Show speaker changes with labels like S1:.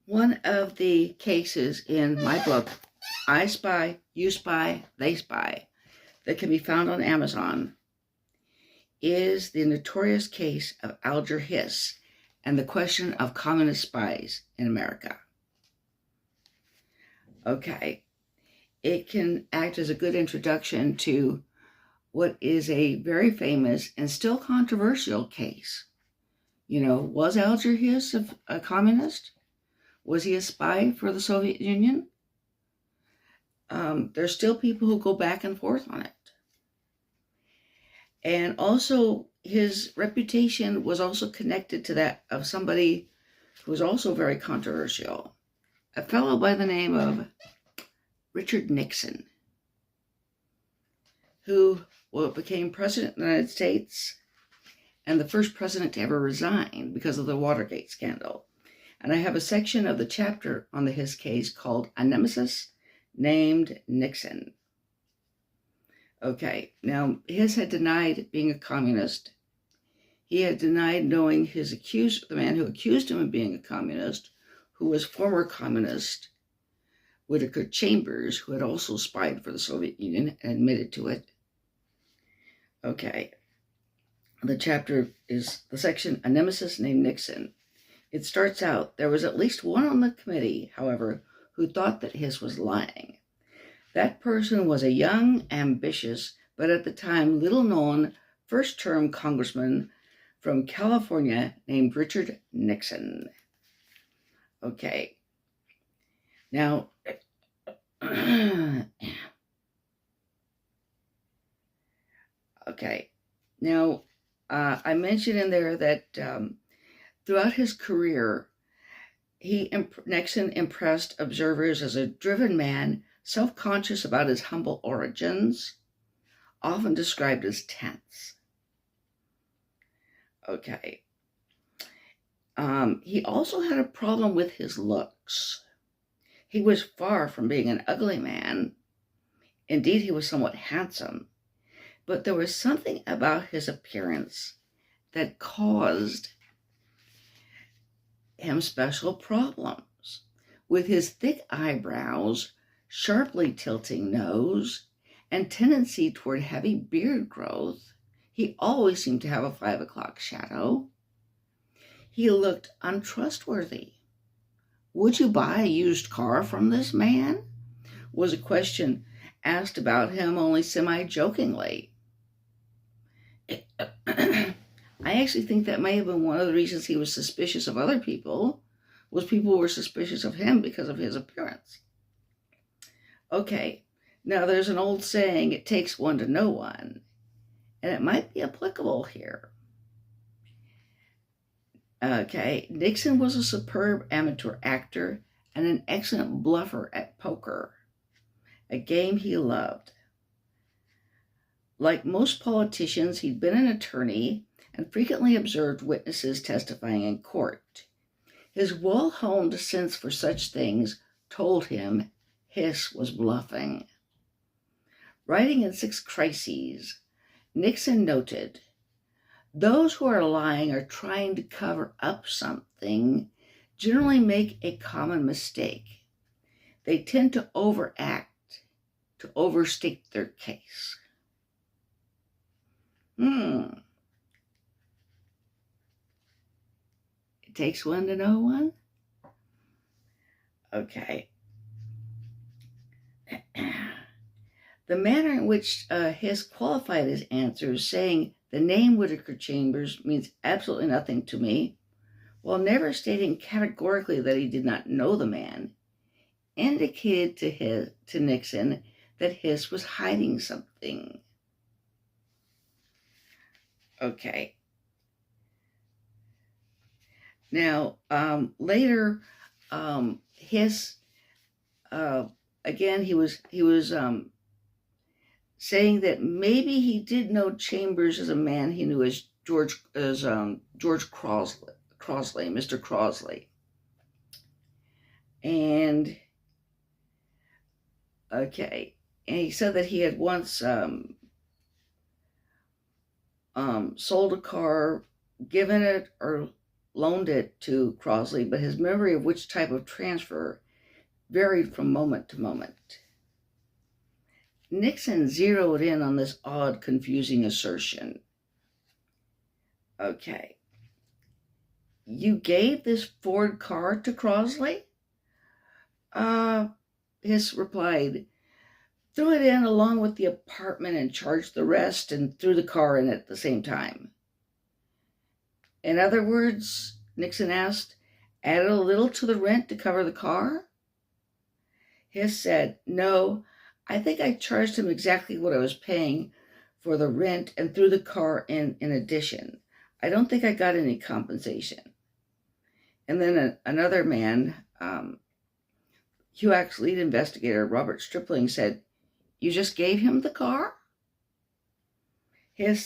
S1: One of the cases in my book, I Spy, You Spy, They Spy, that can be found on Amazon is the notorious case of Alger Hiss and the question of communist spies in America. Okay, it can act as a good introduction to what is a very famous and still controversial case. Was Alger Hiss a communist? Was he a spy for the Soviet Union? There's still people who go back and forth on it. And also, his reputation was also connected to that of somebody who was also very controversial, a fellow by the name of Richard Nixon, who became president of the United States and the first president to ever resign because of the Watergate scandal. And I have a section of the chapter on his case called A Nemesis Named Nixon. Okay, now Hiss had denied being a communist. He had denied knowing the man who accused him of being a communist, who was former communist Whittaker Chambers, who had also spied for the Soviet Union and admitted to it. Okay, the chapter is the section, A Nemesis Named Nixon. It starts out, there was at least one on the committee, however, who thought that Hiss was lying. That person was a young, ambitious, but at the time little-known first-term congressman from California named Richard Nixon. Okay. Now, I mentioned in there that throughout his career, Nixon impressed observers as a driven man, self-conscious about his humble origins, often described as tense. Okay. He also had a problem with his looks. He was far from being an ugly man. Indeed, he was somewhat handsome. But there was something about his appearance that caused him special problems. With his thick eyebrows, sharply tilting nose, and tendency toward heavy beard growth, he always seemed to have a 5 o'clock shadow. He looked untrustworthy. Would you buy a used car from this man? Was a question asked about him only semi-jokingly. I actually think that may have been one of the reasons he was suspicious of other people, was people were suspicious of him because of his appearance. Okay, now there's an old saying, it takes one to know one, and it might be applicable here. Okay, Nixon was a superb amateur actor and an excellent bluffer at poker, a game he loved. Like most politicians, he'd been an attorney and frequently observed witnesses testifying in court. His well-honed sense for such things told him Hiss was bluffing. Writing in 6 Crises, Nixon noted, "Those who are lying or trying to cover up something generally make a common mistake. They tend to overact, to overstate their case." It takes one to know one? Okay. The manner in which Hiss qualified his answers, saying the name Whittaker Chambers means absolutely nothing to me, while never stating categorically that he did not know the man, indicated to Nixon that Hiss was hiding something. Okay. Now, later, Hiss, again, he was saying that maybe he did know Chambers as a man he knew as George Crosley, Mr. Crosley. And, okay, and he said that he had once sold a car, given it or loaned it to Crosley, but his memory of which type of transfer varied from moment to moment. Nixon zeroed in on this odd, confusing assertion. Okay. You gave this Ford car to Crosley? Hiss replied, threw it in along with the apartment and charged the rest and threw the car in at the same time. In other words, Nixon asked, added a little to the rent to cover the car? Hiss said, no, I think I charged him exactly what I was paying for the rent and threw the car in addition. I don't think I got any compensation. And then another man, HUAC's lead investigator, Robert Stripling, said, you just gave him the car? Hiss